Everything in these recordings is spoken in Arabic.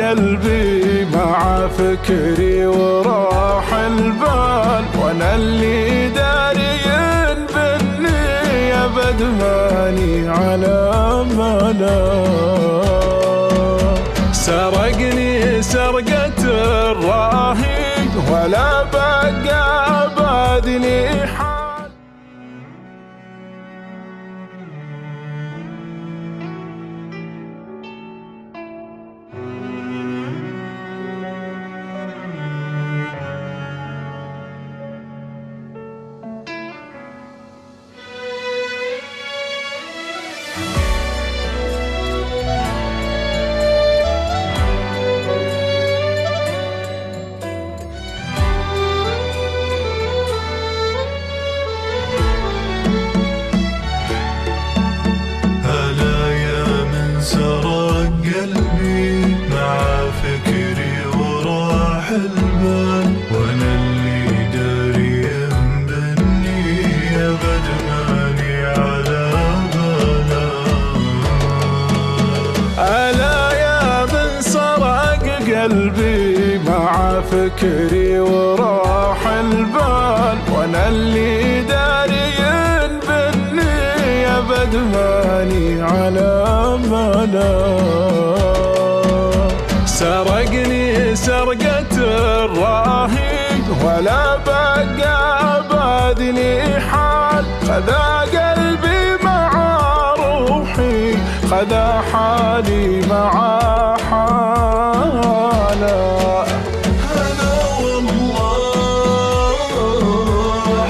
قلبي مع فكري وراح البال، وانا اللي داري بالنية بدماني على ملا. سرقني سرقة الراهي ولا بقى بادني حال. سرق قلبي مع فكري وراح البال، وانا اللي داري بالنية بدماني على بالا. ألا يا من سرق قلبي مع فكري وراح البال، وانا اللي داري بالنية بدماني على ملا. سرقني سرقة الراهي ولا بقى بادني حال، خذا قلبي مع روحي خذا حالي مع حاله. أنا والله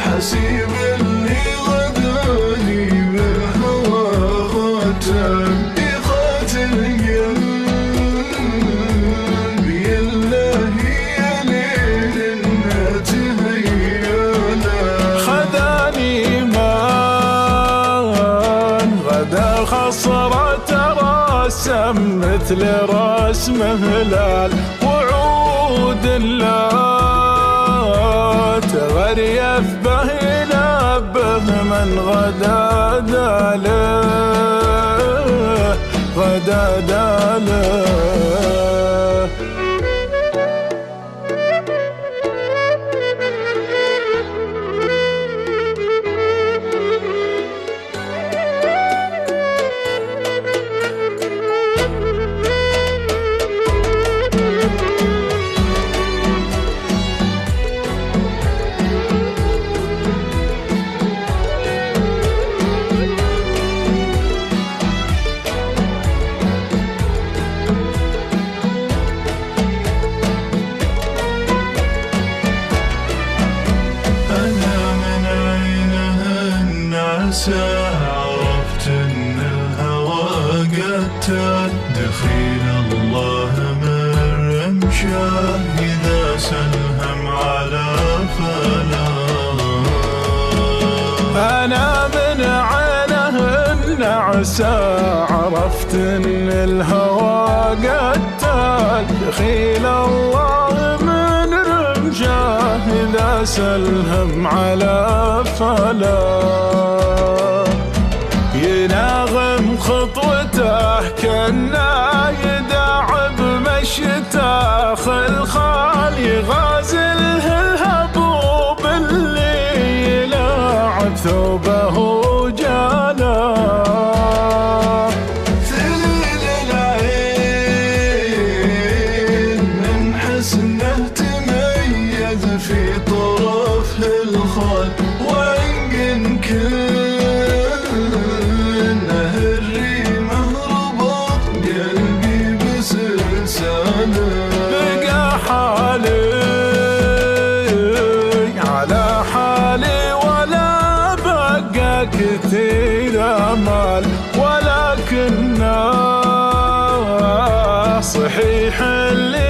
حسيب اللي غداني بالهوى ختم، يقاتل قلبي الله يا ليل تهيانا. خذاني من غدا خصرة راسم مثل رسم هلال، وعود لا تغريف به نبه من غدا داله غدا داله. عرفت ان الهوى قتال، دخيل الله من رمشاه اذا سلهم على فلا. انا من عينه النعسى عرفت ان الهوى قتال، دخيل الله من رمشاه اذا سلهم على فلا. يناغم خطوته كنا يداعب مشته خلخال، يغازله الهبوب اللي يلاعب ثوبه جالا. ثليل العين من حسنه تميز في طرفه الخال، وإن كل بقى حالي على حالي ولا بقى كثير امال، ولكن صحيح اللي